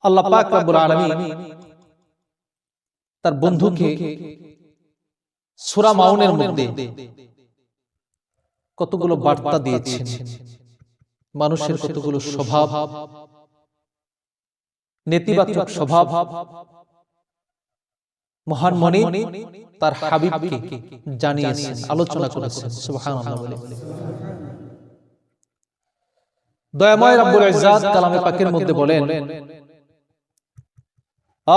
আল্লাহ পাক রব্বুল আলামিন তার বন্ধুকে সূরা মাউনের মধ্যে কতগুলো বার্তা দিয়েছেন, মানুষের কতগুলো স্বভাব, নেতিবাচক স্বভাব মহান মনিব তার হাবিবকে জানিয়েছেন, আলোচনা করেছেন। সুবহানাল্লাহ বলে দয়াময় রব্বুল ইজ্জাত কালামে পাকের মধ্যে বলেন,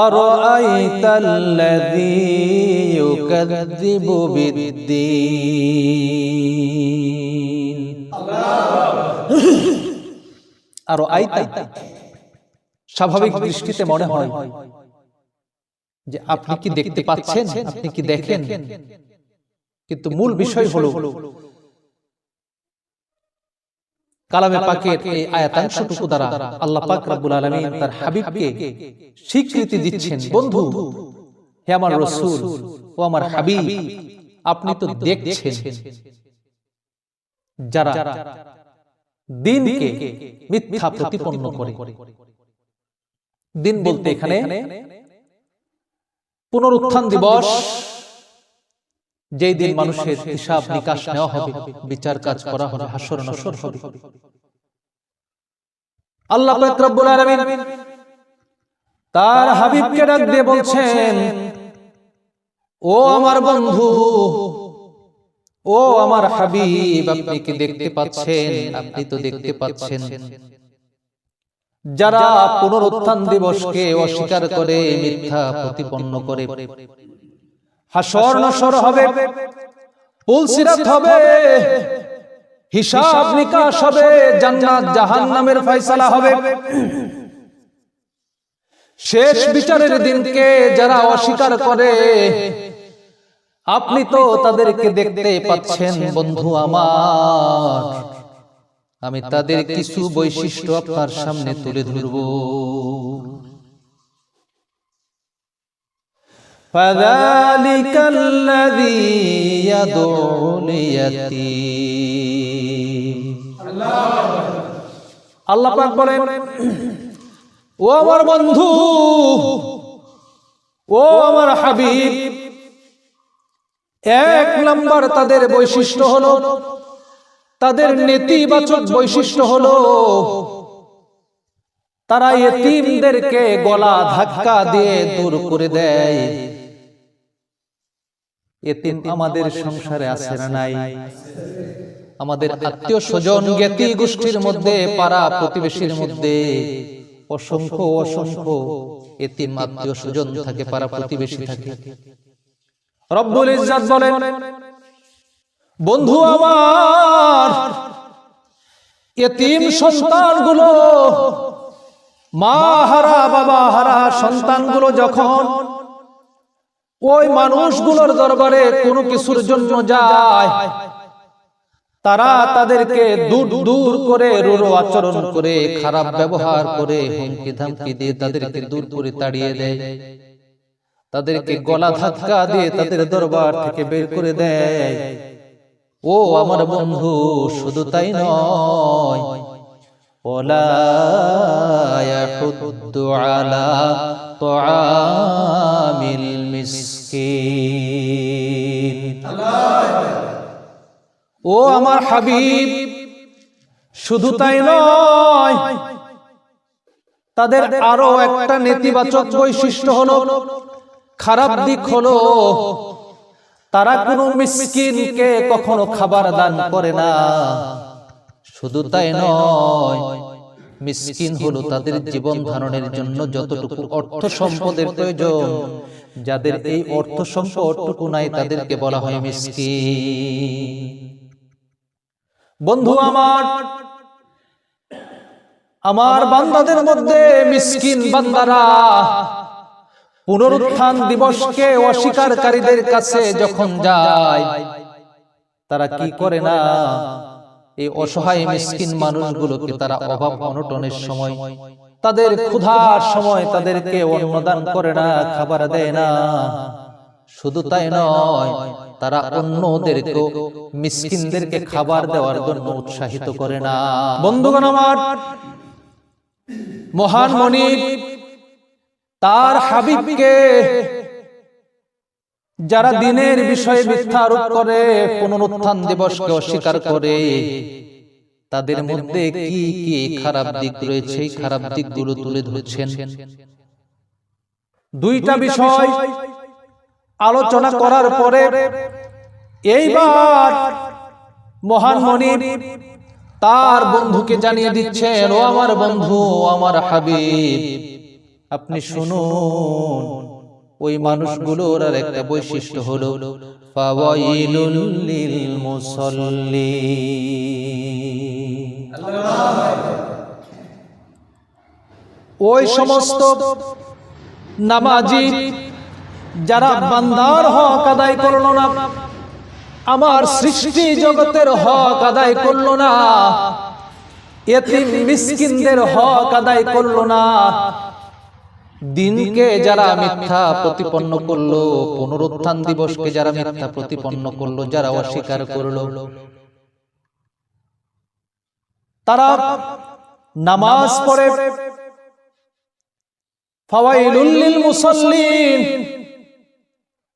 আরাআইতাল্লাযী ইউকাযযিবু বিদ্দীন। আরাআইতা স্বাভাবিক দৃষ্টিতে মনে হয় যে আপনি কি দেখতে পাচ্ছেন, আপনি কি দেখেন, কিন্তু মূল বিষয় হলো কালামে পাকের এই আয়াতাংশটুকু দ্বারা আল্লাহ পাক রব্বুল আলামিন তার হাবিবকে স্বীকৃতি দিচ্ছেন, বন্ধু হে আমার রাসূল ও আমার হাবিব, আপনি তো দেখছেন যারা দ্বীনকে মিথ্যা প্রতিপন্ন করে। দিন বলতে এখানে পুনরুত্থান দিবস, যেই দিন মানুষের হিসাব নিকাশ নেওয়া হবে, বিচার কাজ করা হবে, হাসর নাসর হবে। আল্লাহ পাক রব্বুল আলামিন তার হাবিবকে ডাক দিয়ে বলছেন, ও আমার বন্ধু, ও আমার হাবিব, আপনি কি দেখতে পাচ্ছেন? আপনি তো দেখতে পাচ্ছেন যারা পুনরুত্থান দিবসকে অস্বীকার করে, মিথ্যা প্রতিপন্ন করে। হাসর নাসর হবে, পুলসিরাত হবে, হিসাব নিকাশ হবে, জান্নাত জাহান্নামের ফয়সালা হবে। শেষ বিচারের দিনকে যারা অস্বীকার করে, আপনি তো তাদেরকে দেখতে পাচ্ছেন বন্ধু আমার। আমি তাদের কিছু বৈশিষ্ট্য আপনার সামনে তুলে ধরব। ফাযালিকাল্লাযী ইয়াদউল ইয়াতীম। আল্লাহ পাক বলেন, ও আমার বন্ধু, ও আমার হাবিব, এক নাম্বার তাদের বৈশিষ্ট্য হলো, তাদের নেতিবাচক বৈশিষ্ট্য হলো, তারা ইতিমদেরকে গলা ধাক্কা দিয়ে দূর করে দেয়। ইতিম আমাদের সংসারে আছে না নাই? আমাদের আত্মীয় স্বজন জ্ঞাতি গোষ্ঠীর মধ্যে, পাড়া প্রতিবেশীর মধ্যে অসংখ্য অসংখ্য ইতিম আত্মীয় স্বজন থাকে, পাড়া প্রতিবেশী থাকে। রব্বুল ইজ্জাত বলেন, বন্ধু আমার, ইতিম সন্তানগুলো, মা হারা বাবা হারা সন্তানগুলো যখন ওই মানুষগুলোর দরবারে কোনো কিছুর জন্য যায়, তারা তাদেরকে দূর দূর করে রূঢ় আচরণ করে, খারাপ ব্যবহার করে, হুমকি ধামকি দিয়ে তাদেরকে দূর করে তাড়িয়ে দেয়, তাদেরকে গলা ধাক্কা দিয়ে তাদের দরবার থেকে বের করে দেয়। ও আমার বন্ধু, শুধু তাই নয়, ওয়ালা ইয়াহুদ্দু আলা তুআমিল মিসকিন। ও আমার হাবিব, শুধু তাই নয়, তাদের আরো একটা নেতিবাচক বৈশিষ্ট্য হলো, খারাপ দিক হলো, তারা কোনো মিসকিনকে কখনো খাবার দান করে না। শুধু তাই নয়, মিসকিন হলো তাদের জীবন ধারণের জন্য যতটুকু অর্থ সম্পদের প্রয়োজন, যাদের এই অর্থ সম্পদটুকু নাই, তাদেরকে বলা হয় মিসকিন। বন্ধু আমার, আমার বান্দাদের মধ্যে মিসকিন বান্দারা পুনরুত্থান দিবসকে অস্বীকারীদের কাছে যখন যায়, তারা কি করে না, এই অসহায় মিসকিন মানুষগুলোকে তারা অভাব অনটনের সময়, তাদের ক্ষুধার সময় তাদেরকে অন্নদান করে না, খাবার দেয় না। শুধু তাই নয়, তারা অন্যদেরকে, মিসকিনদেরকে খাবার দেওয়ার জন্য উৎসাহিত করে না। বন্ধুগণ আমার, মহান মনিব তার হাবিবকে যারা দিনের বিষয়ে মিথ্যা আরোপ করে, পুনরুত্থান দিবসকে অস্বীকার করে, তাদের মধ্যে কি কি খারাপ দিক রয়েছে, খারাপ দিকগুলো তুলে ধরছেন। দুইটা বিষয় আলোচনা করার পরে এইবার মহান মনিব তার বন্ধুকে জানিয়ে দিচ্ছেন, ও আমার বন্ধু, আমার হাবিব, আপনি শুনুন, ওই মানুষগুলোর আর একটা বৈশিষ্ট্য হলো ফাওয়াইলুল লিল মুসাল্লিন। ওই সমস্ত নামাজি যারা বান্দার হক আদায় করলো না, আমার সৃষ্টি জগতের হক আদায় করলো না, এতিম মিসকিনদের হক আদায় করলো না, দিনকে যারা মিথ্যা প্রতিপন্ন করলো, পুনরুত্থান দিবসকে যারা মিথ্যা প্রতিপন্ন করলো, যারা অস্বীকার করলো, তারা নামাজ পড়ে ফাওয়াইলুল লিল মুসাল্লিন,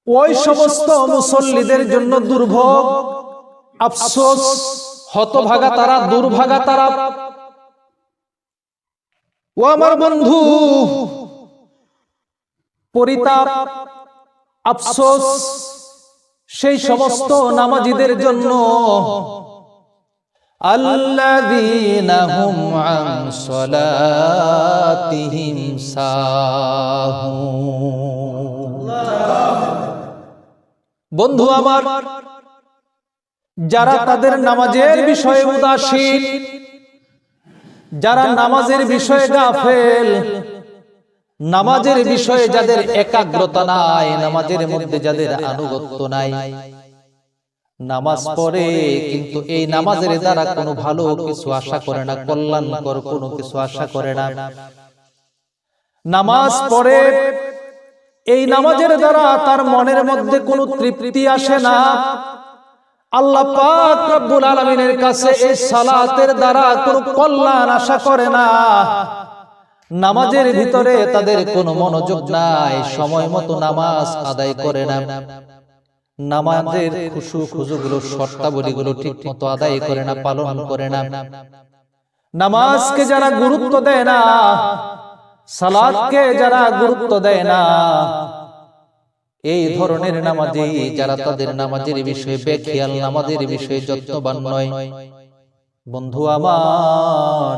ওই সমস্ত মুসল্লিদের জন্য দুর্ভোগ, আফসোস, হতভাগা তারা, দুর্ভাগা তারা। ও আমার বন্ধু, পরিতাপ, আফসোস সেই সমস্ত নামাজীদের জন্য, আল্লাযীনা হুম আন সালাতিহিম সাহুন। বন্ধু আমার, যারা তাদের নামাজের বিষয়ে উদাসীন, যারা নামাজের বিষয়ে গাফেল, নামাজের বিষয়ে যাদের একাগ্রতা নাই, নামাজের মধ্যে যাদের আনুগত্য নাই, নামাজ পড়ে কিন্তু এই নামাজের দ্বারা কোনো ভালো কিছু আশা করে না, কল্যাণকর কোনো কিছু আশা করে না। নামাজ পড়ে এই নামাজের দ্বারা তার মনের মধ্যে কোনো তৃপ্তি আসে না। আল্লাহ পাক রব্বুল আলামিনের কাছে এই সালাতের দ্বারা কোনো কল্যাণ আশা করে না। নামাজের ভিতরে তাদের কোনো মনোযোগ নাই, সময় মতো নামাজ আদায় করে না, নামাজের খুশু খুজুগুলো, শর্তাবলীগুলো ঠিক মতো আদায় করে না, পালন করে না। নামাজকে যারা গুরুত্ব দেয় না, সালাতকে যারা গুরুত্ব দেয় না, এই ধরনের নামাজি যারা তাদের নামাজের বিষয়ে বেখেয়াল, নামাজের বিষয়ে যত্নবান নয়, বন্ধু আমার,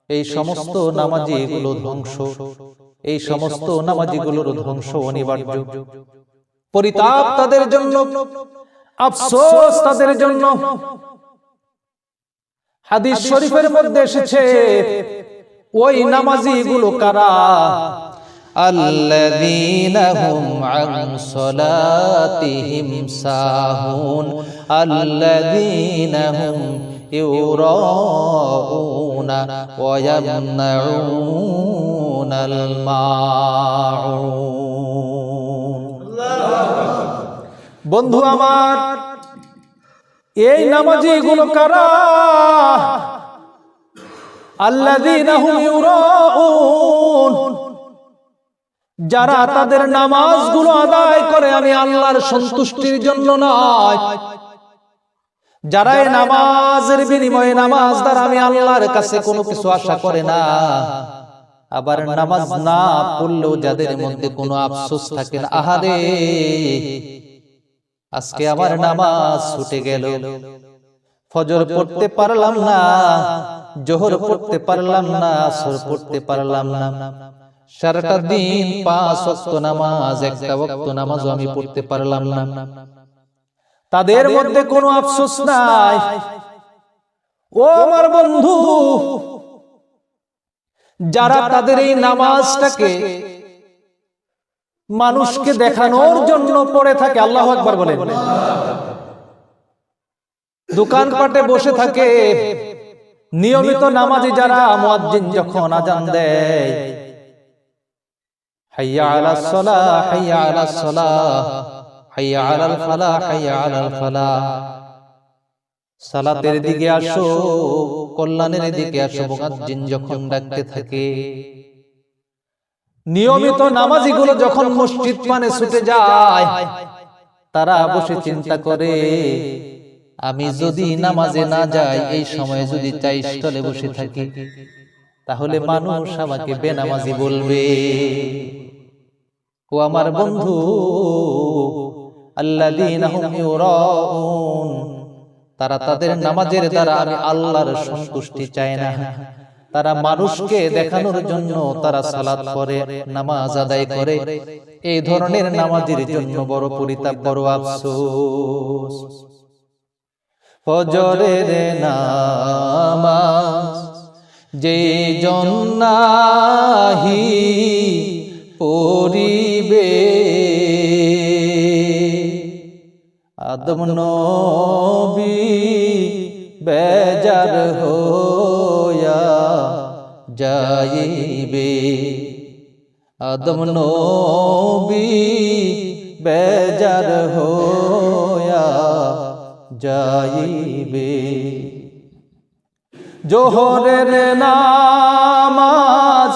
এই সমস্ত নামাজিগুলো ধ্বংস, এই সমস্ত নামাজিগুলোর ধ্বংস অনিবার্য। পরিতাপ তাদের জন্য, আফসোস তাদের জন্য। হাদিস শরীফের মধ্যে এসেছে, ওই নামাজিগুলো কারা? আল্লাযীনা হুম আন সালাতিহিম সাহুন, আল্লাযীনা হুম ইউরাউনা ওয়া ইয়ামনাউনাল মাউন। বন্ধু আমার, এই নামাজিগুলো কারা? আল্লাযীনা হুম ইউরাউন, যারা তাদের নামাজগুলো আদায় করে আমি আল্লাহর সন্তুষ্টির জন্য নয়, যারা এই নামাজের বিনিময়ে, নামাজ দ্বারা আমি আল্লাহর কাছে কোনো কিছু আশা করে না। আবার নামাজ না পড়লেও যাদের মধ্যে কোনো আফসোস থাকে না, আহারে আজকে আমার নামাজ ছুটে গেল, ফজর পড়তে পারলাম না, জোহর পড়তে পারলাম না, আসর পড়তে পারলাম না, সারাটা দিন 5 ওয়াক্ত নামাজ, একটা ওয়াক্ত নামাজও আমি পড়তে পারলাম না। তাদের মধ্যে কোনো আফসোস নাই। ও আমার বন্ধু, যারা তাদের এই নামাজটাকে মানুষকে দেখানোর জন্য পড়ে থাকে, আল্লাহু আকবার বলেন, দোকানপাটে বসে থাকে, নিয়মিত নামাজি যারা, মুয়াজ্জিন যখন আযান দেয়, হাইয়া আলাস সালাহ, হাইয়া আলাস সালাহ, হাইয়া আলাল ফালাহ, হাইয়া আলাল ফালাহ, সালাতের দিকে আসো, কল্যাণের দিকে আসো, মুয়াজ্জিন যখন ডাকতে থাকে, নিয়মিত নামাজিগুলো যখন মসজিদ পানে ছুটে যায়, তারা বসে চিন্তা করে, আমি যদি নামাজে না যাই, এই সময়ে যদি চাই স্টলে বসে থাকি, তাহলে মানুষ আমাকে বেনামাজি বলবে। ও আমার বন্ধু, আল্লাযীনা হুম ইউরাউন, তারা তাদের নামাজের দ্বারা আমি আল্লাহর সন্তুষ্টি চায় না, তারা মানুষকে দেখানোর জন্য তারা সালাত পড়ে, নামাজ আদায় করে। এই ধরনের নামাজের জন্য বড় পরিতাপ, বড় আফসোস। ফজরের নামাজ যে জন্নাহি পড়িবে, আদম নবী বেজার হইয়া যাইবে, আদম নবী বেজার হইয়া যাইবে। জোহরের নামাজ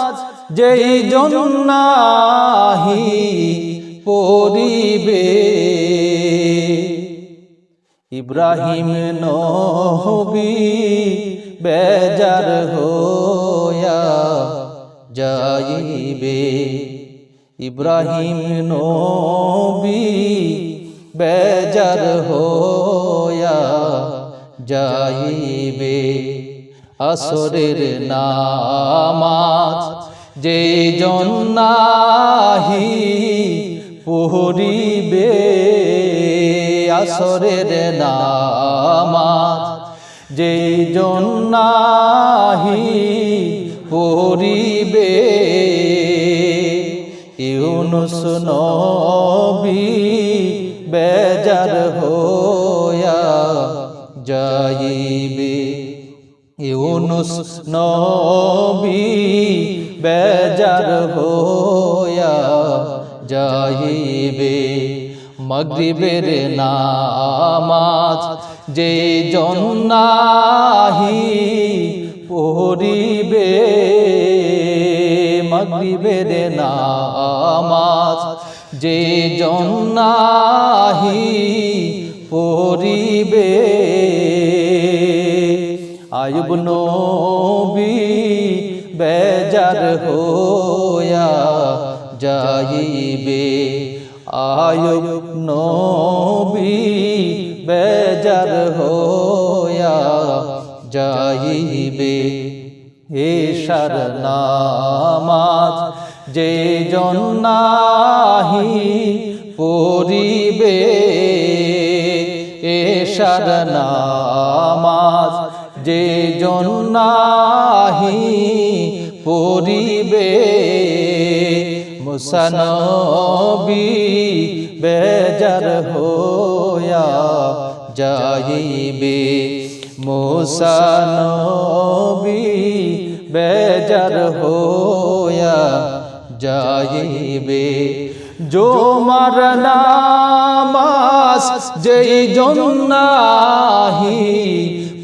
যেই জন্নাহি পড়িবে, ইব্রাহিম নবী বেজার হইয়া যাইবে, ইব্রাহিম নবী বেজার হইয়া যাইবে। আসরের নামাজ যে জন্নাহি পড়িবে, আসরের নামাজ যে জন্নাহি পড়িবে, ইউনুস নবী বেজার হইয়া যাইবে, ইউনুস নবী বেজার হইয়া যাইবে। মাগরিবের নামাজ যে জন্নাহি পড়িবে, মাগরিবের নামাজ যে জন্নাহি পড়িবে, আয়ুব নবী বেজার হইয়া যাইবে, আয়ুব নবী বেজার হইয়া যাইবে। এশার নামাজ যে জন্নাহি পড়িবে, এশার নামাজ যে জন্নাহি পড়িবে, মুসা নবী বেজার হইয়া যাইবে, মুসা নবী বেজার হইয়া যাইবে। জুমার নামাজ যেই জন্নাহি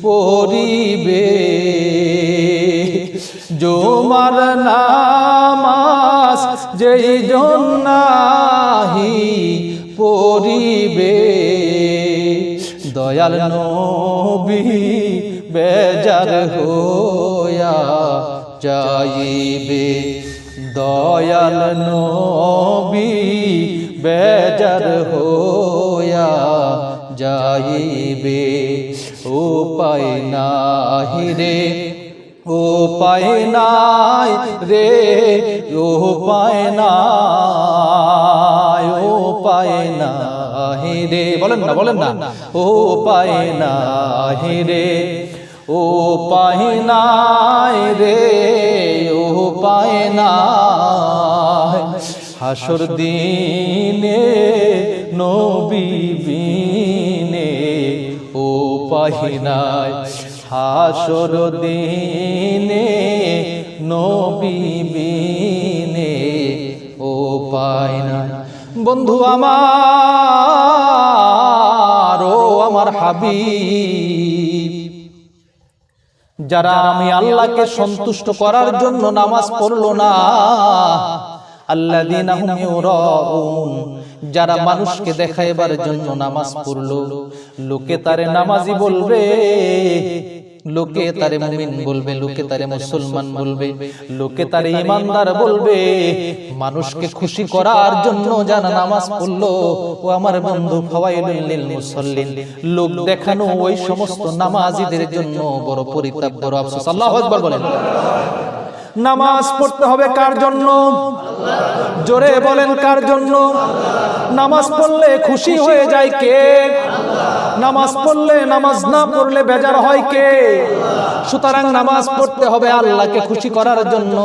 পড়িবে, জুমার নামাজ যেই জন্নাহি পড়িবে, দয়াল নবী বেজার হইয়া যাইবে, দয়াল নবী বেজার হইয়া যাইবে। উপায় নাহি রে, উপায় নাই রে, উপায় নাই, উপায় নাহি রে, বলেন না, বলেন না, উপায় নাহি রে, উপায় নাই রে, উপায় নাই। হাসর দিনে নবী বিনে উপায় নাই, হাসর দিনে নবী বিনে উপায় নাই। বন্ধু আমার, ও আমার হাবিব, যারা আমি আল্লাহকে সন্তুষ্ট করার জন্য নামাজ পড়লো না, আল্লাযীনা হুম ইউরাউন, যারা মানুষকে দেখাইবার জন্য নামাজ পড়লো, লোকে তারে নামাজি বলবে, লোকে তারে মুমিন বলবে, লোকে তারে মুসলমান বলবে, লোকে তারে ঈমানদার বলবে। মানুষকে খুশি করার জন্য যারা নামাজ পড়লো, ও আমার বন্ধু, ফাওয়াইলুল লিল মুসাল্লিন, লোক দেখানো ওই সমস্ত নামাজীদের জন্য বড় পরিতাপ, বড় আফসোস। আল্লাহু আকবার বলেন। নামাজ পড়তে হবে কার জন্য? জোরে বলেন, কার জন্য? নামাজ পড়লে খুশি হয়ে যায় কে? নামাজ পড়লে, নামাজ না পড়লে বেজার হয় কে? সুতরাং নামাজ পড়তে হবে আল্লাহকে খুশি করার জন্য,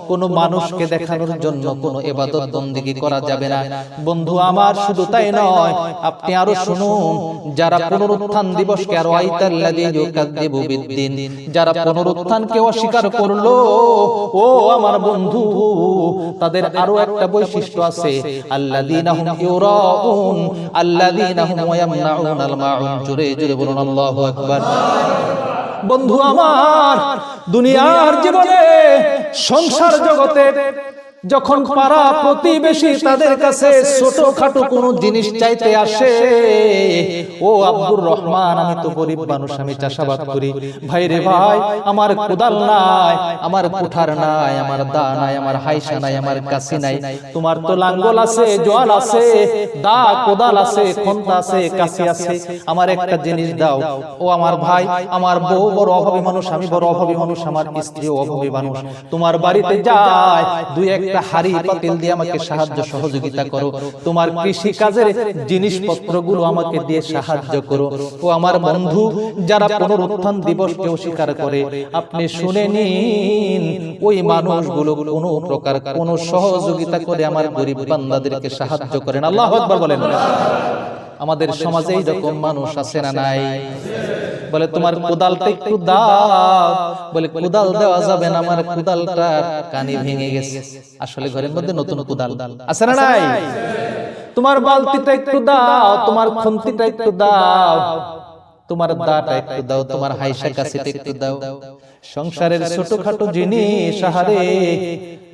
কোনো মানুষকে দেখানোর জন্য কোনো ইবাদত বন্দেগী করা যাবে না। বন্ধু আমার, শুধু তাই নয়, আপনি আরো শুনুন, যারা পুনরুত্থান দিবসকে, আর আইতাল্লাযী ইউকাযযিবু বিদ্দিন, যারা পুনরুত্থানকে অস্বীকার করলো, ও আমার বন্ধু, তাদের আরো একটা বৈশিষ্ট্য আছে, আল্লাযীনা হুম ইউরাউন আল্লাযীনা হুম ইয়ামনাউনাল মাউন। জোরে জোরে বলুন আল্লাহু আকবার। বন্ধু আমার, দুনিয়ার জীবনে, সংসার জগতে যখন পাড়া প্রতিবেশী তাদের কাছে ছোটখাটো কোন জিনিস চাইতে আসে, ও আব্দুর রহমান, আমি তো গরিব মানুষ, আমি চাষাবাদ করি, ভাই রে ভাই, আমার কোদাল নাই, আমার কুঠার নাই, আমার দা নাই, আমার হাইসা নাই, আমার কাশি নাই, তোমার তো লাঙ্গল আছে, জোয়াল আছে, দা কোদাল আছে, খন্তা আছে, কাশি আছে, আমার একটা জিনিস দাও। ও আমার ভাই, আমার বউ বড় অভাবী মানুষ, আমি বড় অভাবী মানুষ, আমার স্ত্রীও অভাবী মানুষ, তোমার বাড়িতে যায়, দুই একটা হাড়ি পাতিল দিয়ে আমাকে সাহায্য সহযোগিতা করো, তোমার কৃষি কাজের জিনিসপত্রগুলো আমাকে দিয়ে সাহায্য করো। ও আমার বন্ধু, যারা পুনরুত্থান দিবসকে অস্বীকার করে, আপনি শুনে নিন, ওই মানুষগুলো কোনো প্রকার কোনো সহযোগিতা করে আমার গরিব বান্দাদেরকে সাহায্য করেন। আল্লাহু আকবার বলেন। আমাদের সমাজে এইরকম মানুষ আছে না নাই? বলে তোমার কোদালটা একটু দাও, বলে কোদাল দেওয়া যাবে না, আমার কোদালটা কানি ভেঙে গেছে। আসলে ঘরের মধ্যে নতুন কোদাল আছে না নাই? তোমার বালতিটা একটু দাও, তোমার খুন্তিটা একটু দাও, তোমার দাটা একটু দাও, তোমার হাইসা কাশিটা একটু দাও। সংসারের ছোটখাটো জিনিস, আহারে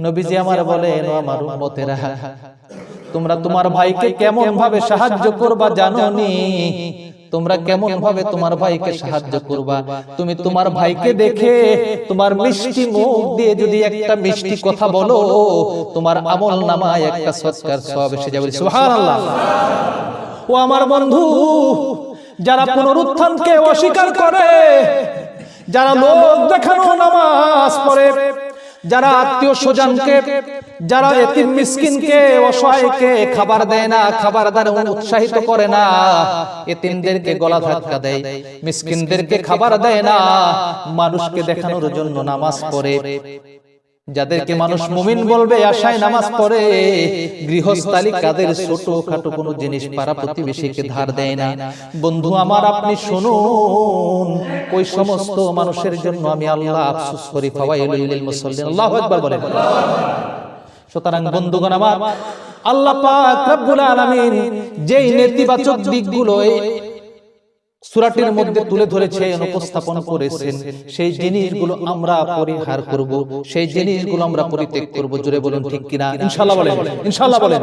নবীজি আমার বলেন, ও আমার উম্মতেরা, তোমরা তোমার ভাইকে কেমন ভাবে সাহায্য করবা জানোনি? তোমরা কেমন ভাবে তোমার ভাইকে সাহায্য করবা? তুমি তোমার ভাইকে দেখে তোমার মিষ্টি মুখ দিয়ে যদি একটা মিষ্টি কথা বলো, তোমার আমল নামায় একটা সৎকার সওয়াব এসে যাবে। সুবহানাল্লাহ। ও আমার বন্ধু, যারা পুনরুত্থানকে অস্বীকার করে, যারা লোক দেখানো নামাজ পড়ে, যারা আত্মীয় স্বজনকে, যারা এতিম মিসকিনকে, অসহায়কে খাবার দেয় না, খাবার দানে উৎসাহিত করে না, এতিমদেরকে গলা ধাক্কা দেয়, মিসকিনদেরকে খাবার দেয় না, মানুষকে দেখানোর জন্য নামাজ পড়ে, যাদেরকে মানুষ মুমিন বলবে আশায় নামাজ পড়ে, গৃহস্থালী কাদের ছোটখাটো কোনো জিনিস পাড়া প্রতিবেশীকে ধার দেয় না। বন্ধু আমার, আপনি শুনুন, ওই সমস্ত মানুষের জন্য আমি আল্লাহ আফসোস করি। ফাওয়াইলুল লিল মুসাল্লিন। আল্লাহু আকবার বলেন। সুতরাং বন্ধুগণ আমার, আল্লাহ পাক রব্বুল আলামিন যেই নেতিবাচক দিকগুলো সূরাটির মধ্যে তুলে ধরেছেন, উপস্থাপন করেছেন, সেই জিনিসগুলো আমরা পরিহার করব, সেই জিনিসগুলো আমরা পরিত্যাগ করব। জোরে বলুন ঠিক কিনা? ইনশাআল্লাহ বলেন, ইনশাআল্লাহ বলেন।